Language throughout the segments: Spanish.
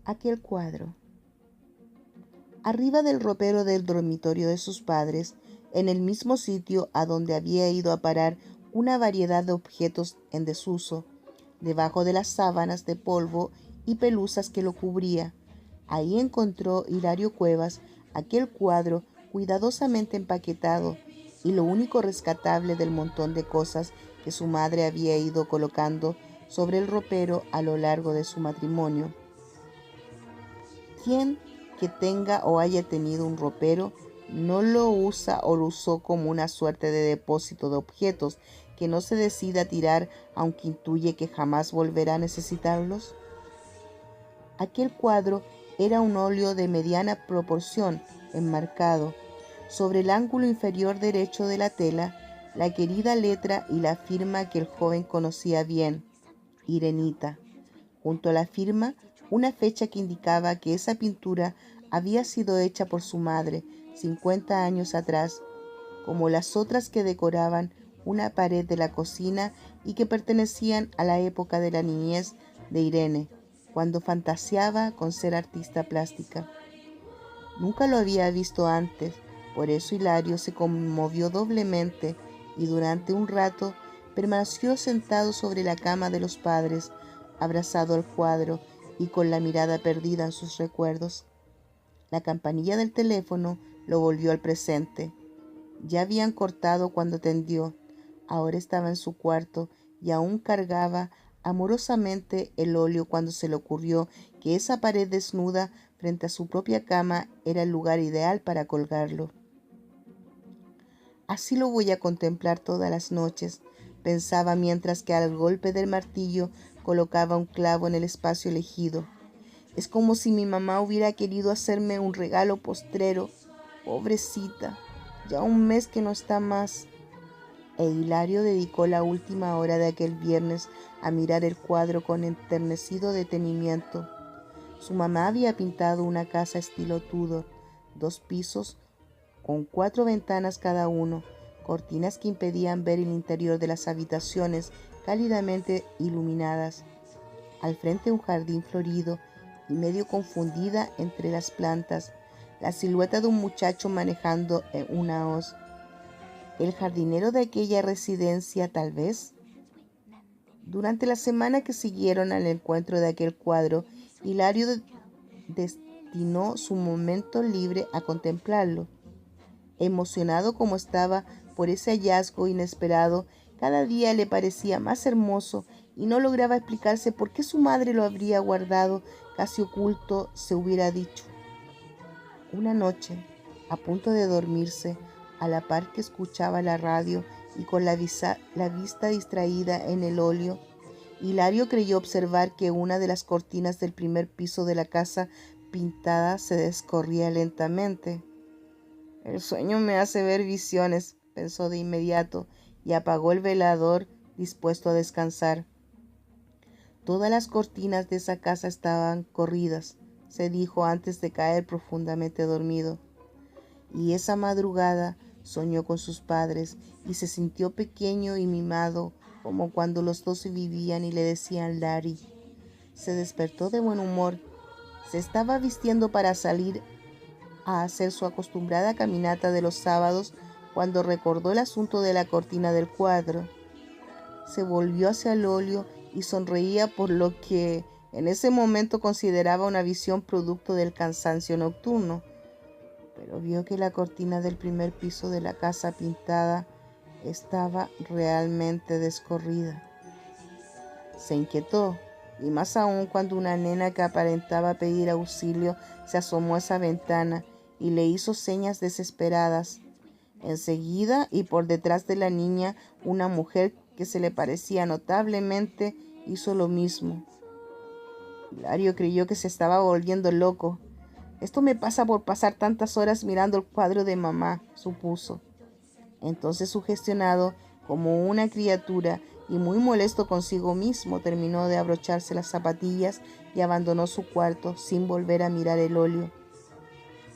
aquel cuadro. Arriba del ropero del dormitorio de sus padres, en el mismo sitio a donde había ido a parar una variedad de objetos en desuso, debajo de las sábanas de polvo y pelusas que lo cubría, ahí encontró Hilario Cuevas aquel cuadro cuidadosamente empaquetado y lo único rescatable del montón de cosas que su madre había ido colocando sobre el ropero a lo largo de su matrimonio. Quien que tenga o haya tenido un ropero no lo usa o lo usó como una suerte de depósito de objetos que no se decida a tirar aunque intuye que jamás volverá a necesitarlos. Aquel cuadro era un óleo de mediana proporción, enmarcado. Sobre el ángulo inferior derecho de la tela, la querida letra y la firma que el joven conocía bien, Irenita. Junto a la firma, una fecha que indicaba que esa pintura había sido hecha por su madre 50 años atrás, como las otras que decoraban una pared de la cocina y que pertenecían a la época de la niñez de Irene, cuando fantaseaba con ser artista plástica. Nunca lo había visto antes, por eso Hilario se conmovió doblemente y durante un rato permaneció sentado sobre la cama de los padres, abrazado al cuadro y con la mirada perdida en sus recuerdos. La campanilla del teléfono lo volvió al presente. Ya habían cortado cuando tendió. Ahora estaba en su cuarto y aún cargaba amorosamente el óleo cuando se le ocurrió que esa pared desnuda frente a su propia cama era el lugar ideal para colgarlo. Así lo voy a contemplar todas las noches, pensaba mientras que al golpe del martillo colocaba un clavo en el espacio elegido. Es como si mi mamá hubiera querido hacerme un regalo postrero. Pobrecita, ya un mes que no está más. E Hilario dedicó la última hora de aquel viernes a mirar el cuadro con enternecido detenimiento. Su mamá había pintado una casa estilo Tudor, 2 pisos con 4 ventanas cada uno, cortinas que impedían ver el interior de las habitaciones cálidamente iluminadas. Al frente un jardín florido y medio confundida entre las plantas, la silueta de un muchacho manejando una hoz. El jardinero de aquella residencia, tal vez. Durante la semana que siguieron al encuentro de aquel cuadro, Hilario destinó su momento libre a contemplarlo. Emocionado como estaba por ese hallazgo inesperado, cada día le parecía más hermoso y no lograba explicarse por qué su madre lo habría guardado casi oculto, se hubiera dicho. Una noche, a punto de dormirse, a la par que escuchaba la radio y con la vista distraída en el óleo, Hilario creyó observar que una de las cortinas del primer piso de la casa pintada se descorría lentamente. El sueño me hace ver visiones, pensó de inmediato, y apagó el velador dispuesto a descansar. Todas las cortinas de esa casa estaban corridas, se dijo antes de caer profundamente dormido. Y esa madrugada soñó con sus padres y se sintió pequeño y mimado como cuando los dos vivían y le decían Larry. Se despertó de buen humor. Se estaba vistiendo para salir a hacer su acostumbrada caminata de los sábados cuando recordó el asunto de la cortina del cuadro. Se volvió hacia el óleo y sonreía por lo que en ese momento consideraba una visión producto del cansancio nocturno, pero vio que la cortina del primer piso de la casa pintada estaba realmente descorrida. Se inquietó, y más aún cuando una nena que aparentaba pedir auxilio se asomó a esa ventana y le hizo señas desesperadas. Enseguida, y por detrás de la niña, una mujer que se le parecía notablemente hizo lo mismo. Hilario creyó que se estaba volviendo loco. Esto me pasa por pasar tantas horas mirando el cuadro de mamá, supuso. Entonces, sugestionado como una criatura y muy molesto consigo mismo, terminó de abrocharse las zapatillas y abandonó su cuarto sin volver a mirar el óleo.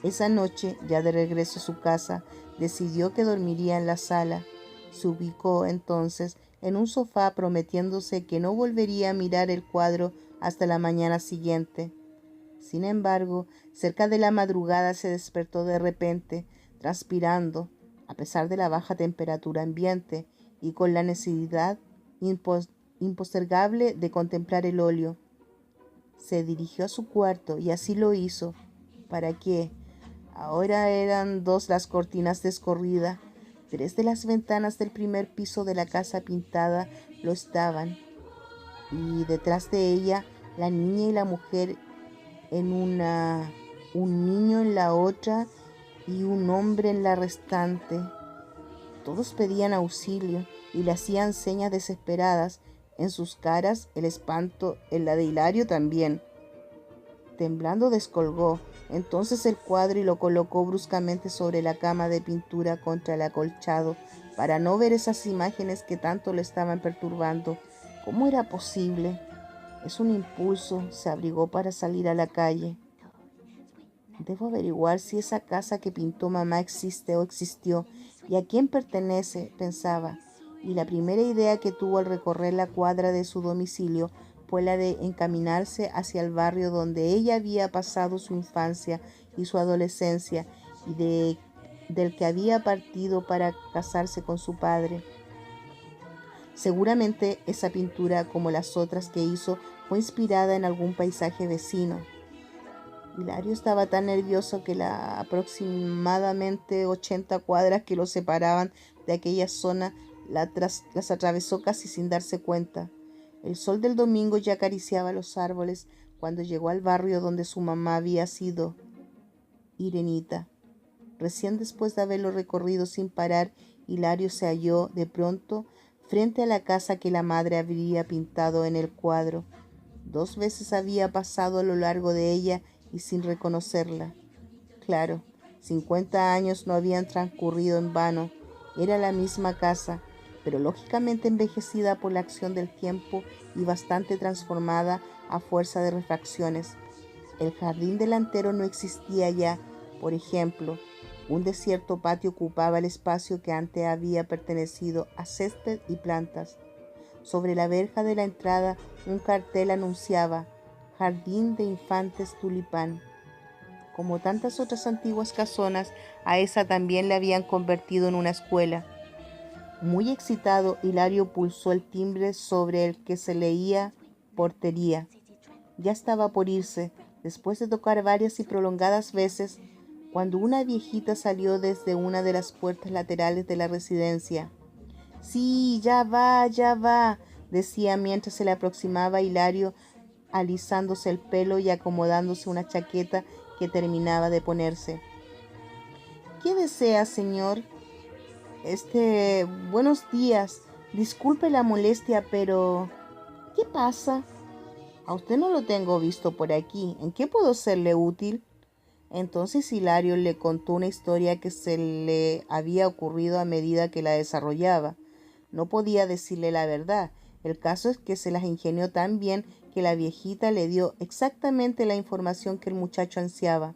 Esa noche, ya de regreso a su casa, decidió que dormiría en la sala. Se ubicó entonces en un sofá prometiéndose que no volvería a mirar el cuadro hasta la mañana siguiente. Sin embargo, cerca de la madrugada se despertó de repente, transpirando, a pesar de la baja temperatura ambiente, y con la necesidad impostergable de contemplar el óleo. Se dirigió a su cuarto y así lo hizo. ¿Para qué? Ahora eran 2 las cortinas descorridas. 3 de las ventanas del primer piso de la casa pintada lo estaban, y detrás de ella la niña y la mujer en una, un niño en la otra y un hombre en la restante. Todos pedían auxilio y le hacían señas desesperadas. En sus caras el espanto, en la de Hilario también. Temblando descolgó entonces el cuadro y lo colocó bruscamente sobre la cama de pintura contra el acolchado para no ver esas imágenes que tanto le estaban perturbando. ¿Cómo era posible? Es un impulso, se abrigó para salir a la calle. Debo averiguar si esa casa que pintó mamá existe o existió y a quién pertenece, pensaba, y la primera idea que tuvo al recorrer la cuadra de su domicilio fue la de encaminarse hacia el barrio donde ella había pasado su infancia y su adolescencia y del que había partido para casarse con su padre. Seguramente esa pintura, como las otras que hizo, fue inspirada en algún paisaje vecino. Hilario estaba tan nervioso que las aproximadamente 80 cuadras que lo separaban de aquella zona las atravesó casi sin darse cuenta. El sol del domingo ya acariciaba los árboles cuando llegó al barrio donde su mamá había sido Irenita. Recién después de haberlo recorrido sin parar, Hilario se halló de pronto frente a la casa que la madre habría pintado en el cuadro. 2 veces había pasado a lo largo de ella y sin reconocerla. Claro, 50 años no habían transcurrido en vano. Era la misma casa, pero lógicamente envejecida por la acción del tiempo y bastante transformada a fuerza de refacciones. El jardín delantero no existía ya, por ejemplo. Un desierto patio ocupaba el espacio que antes había pertenecido a césped y plantas. Sobre la verja de la entrada un cartel anunciaba Jardín de Infantes Tulipán. Como tantas otras antiguas casonas, a esa también la habían convertido en una escuela. Muy excitado, Hilario pulsó el timbre sobre el que se leía Portería. Ya estaba por irse, después de tocar varias y prolongadas veces, cuando una viejita salió desde una de las puertas laterales de la residencia. Sí, ya va, decía mientras se le aproximaba a Hilario, alisándose el pelo y acomodándose una chaqueta que terminaba de ponerse. ¿Qué desea, señor? Buenos días. Disculpe la molestia, pero ¿qué pasa? A usted no lo tengo visto por aquí. ¿En qué puedo serle útil? Entonces Hilario le contó una historia que se le había ocurrido a medida que la desarrollaba. No podía decirle la verdad. El caso es que se las ingenió tan bien que la viejita le dio exactamente la información que el muchacho ansiaba.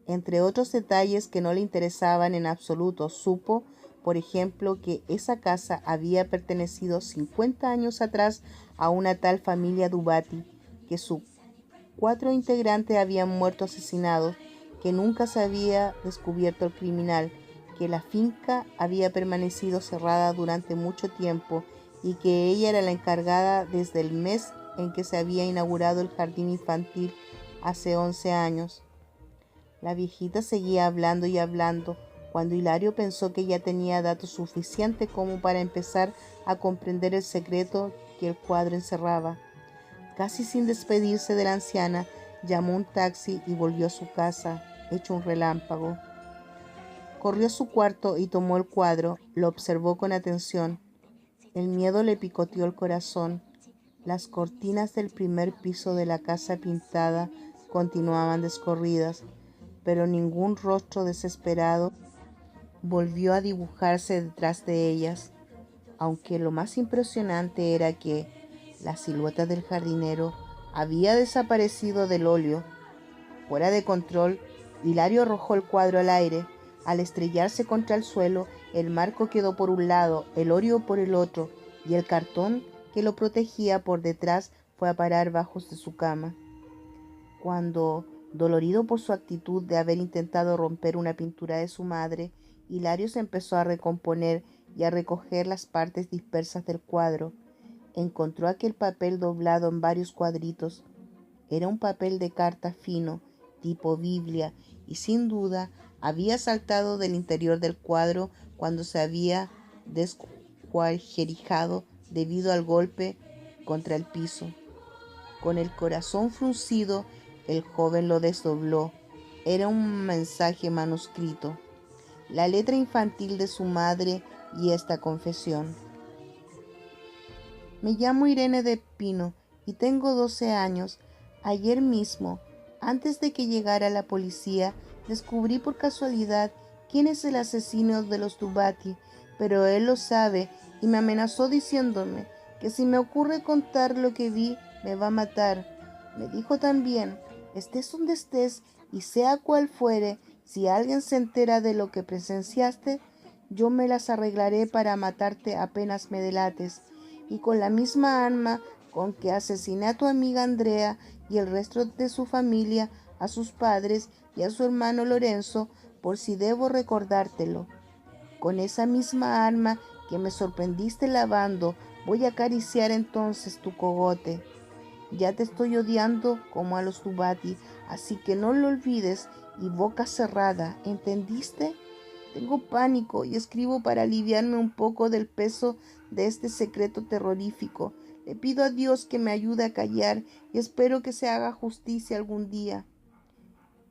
Entre otros detalles que no le interesaban en absoluto, supo, por ejemplo, que esa casa había pertenecido 50 años atrás a una tal familia Dubati, que sus 4 integrantes habían muerto asesinados, que nunca se había descubierto el criminal, que la finca había permanecido cerrada durante mucho tiempo y que ella era la encargada desde el mes en que se había inaugurado el jardín infantil hace 11 años. La viejita seguía hablando y hablando, cuando Hilario pensó que ya tenía datos suficientes como para empezar a comprender el secreto que el cuadro encerraba. Casi sin despedirse de la anciana, llamó un taxi y volvió a su casa, hecho un relámpago. Corrió a su cuarto y tomó el cuadro, lo observó con atención. El miedo le picoteó el corazón. Las cortinas del primer piso de la casa pintada continuaban descorridas, pero ningún rostro desesperado volvió a dibujarse detrás de ellas, aunque lo más impresionante era que la silueta del jardinero había desaparecido del óleo. Fuera de control, Hilario arrojó el cuadro al aire. Al estrellarse contra el suelo, el marco quedó por un lado, el óleo por el otro, y el cartón que lo protegía por detrás fue a parar bajo de su cama. Cuando, dolorido por su actitud de haber intentado romper una pintura de su madre, Hilario se empezó a recomponer y a recoger las partes dispersas del cuadro, encontró aquel papel doblado en varios cuadritos. Era un papel de carta fino, tipo Biblia, y sin duda había saltado del interior del cuadro cuando se había descuajerijado debido al golpe contra el piso. Con el corazón fruncido, el joven lo desdobló. Era un mensaje manuscrito, la letra infantil de su madre y esta confesión. Me llamo Irene de Pino y tengo 12 años. Ayer mismo, antes de que llegara la policía, descubrí por casualidad quién es el asesino de los Dubati, pero él lo sabe y me amenazó diciéndome que si me ocurre contar lo que vi, me va a matar. Me dijo también, estés donde estés y sea cual fuere, si alguien se entera de lo que presenciaste, yo me las arreglaré para matarte apenas me delates. Y con la misma arma con que asesiné a tu amiga Andrea y el resto de su familia, a sus padres y a su hermano Lorenzo, por si debo recordártelo. Con esa misma arma que me sorprendiste lavando, voy a acariciar entonces tu cogote. Ya te estoy odiando como a los Dubati, así que no lo olvides y boca cerrada, ¿entendiste? Tengo pánico y escribo para aliviarme un poco del peso de este secreto terrorífico. Le pido a Dios que me ayude a callar y espero que se haga justicia algún día.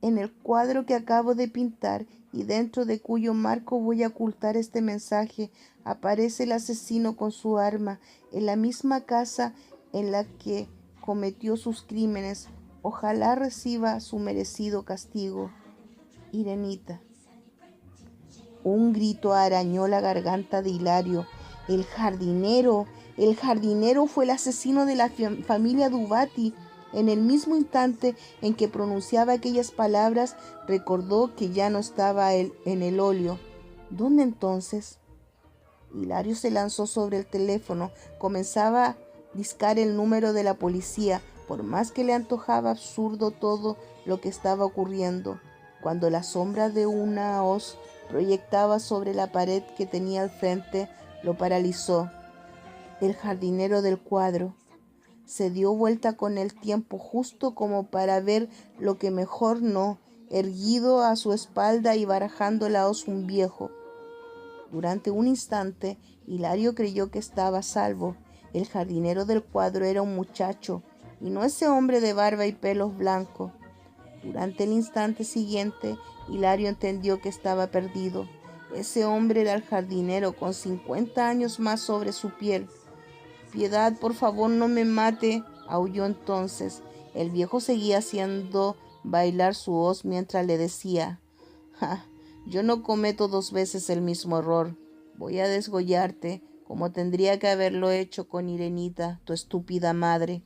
En el cuadro que acabo de pintar y dentro de cuyo marco voy a ocultar este mensaje, aparece el asesino con su arma en la misma casa en la que cometió sus crímenes. Ojalá reciba su merecido castigo. Irenita. Un grito arañó la garganta de Hilario. El jardinero, el jardinero fue el asesino de la familia Dubati. En el mismo instante en que pronunciaba aquellas palabras, recordó que ya no estaba él en el óleo. ¿Dónde entonces? Hilario se lanzó sobre el teléfono. Comenzaba a discar el número de la policía, por más que le antojaba absurdo todo lo que estaba ocurriendo. Cuando la sombra de una hoz proyectaba sobre la pared que tenía al frente, lo paralizó. El jardinero del cuadro se dio vuelta con el tiempo justo como para ver lo que mejor no, erguido a su espalda y barajando la hoz un viejo. Durante un instante, Hilario creyó que estaba a salvo. El jardinero del cuadro era un muchacho, y no ese hombre de barba y pelos blancos. Durante el instante siguiente, Hilario entendió que estaba perdido. Ese hombre era el jardinero con 50 años más sobre su piel. Piedad, por favor, no me mate, aulló entonces. El viejo seguía haciendo bailar su hoz mientras le decía, «Ja, yo no cometo 2 veces el mismo error. Voy a desgollarte, como tendría que haberlo hecho con Irenita, tu estúpida madre.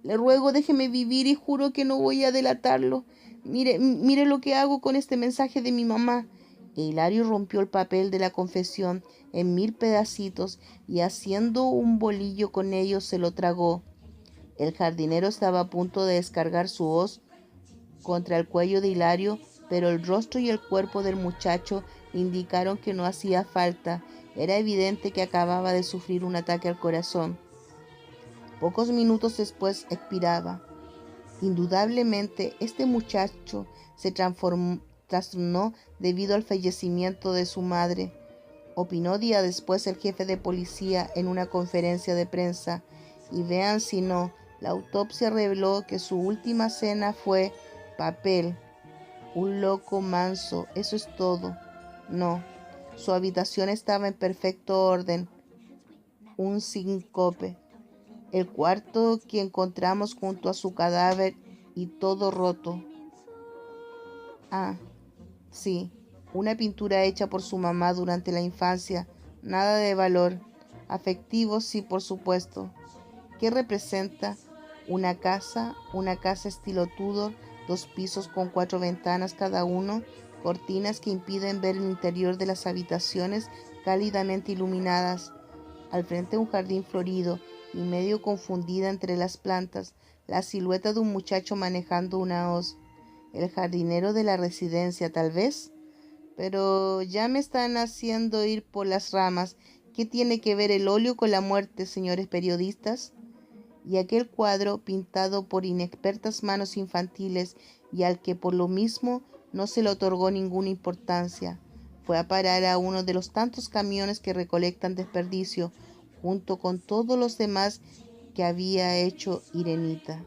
Le ruego déjeme vivir y juro que no voy a delatarlo. Mire lo que hago con este mensaje de mi mamá». E Hilario rompió el papel de la confesión en 1000 pedacitos y haciendo un bolillo con ellos se lo tragó. El jardinero estaba a punto de descargar su hoz contra el cuello de Hilario, pero el rostro y el cuerpo del muchacho indicaron que no hacía falta. Era evidente que acababa de sufrir un ataque al corazón. Pocos minutos después expiraba. Indudablemente, este muchacho se trastornó debido al fallecimiento de su madre, opinó día después el jefe de policía en una conferencia de prensa. Y vean si no, la autopsia reveló que su última cena fue papel, un loco manso, eso es todo. No, su habitación estaba en perfecto orden, un síncope. El cuarto que encontramos junto a su cadáver y todo roto. Ah, sí, una pintura hecha por su mamá durante la infancia, nada de valor. Afectivo, sí, por supuesto. ¿Qué representa? Una casa estilo Tudor, 2 pisos con 4 ventanas cada uno, cortinas que impiden ver el interior de las habitaciones cálidamente iluminadas. Al frente un jardín florido y medio confundida entre las plantas. la silueta de un muchacho manejando una hoz. El jardinero de la residencia, tal vez. Pero ya me están haciendo ir por las ramas. ¿Qué tiene que ver el óleo con la muerte, señores periodistas? Y aquel cuadro, pintado por inexpertas manos infantiles y al que por lo mismo no se le otorgó ninguna importancia, fue a parar a uno de los tantos camiones que recolectan desperdicio, junto con todos los demás que había hecho Irenita.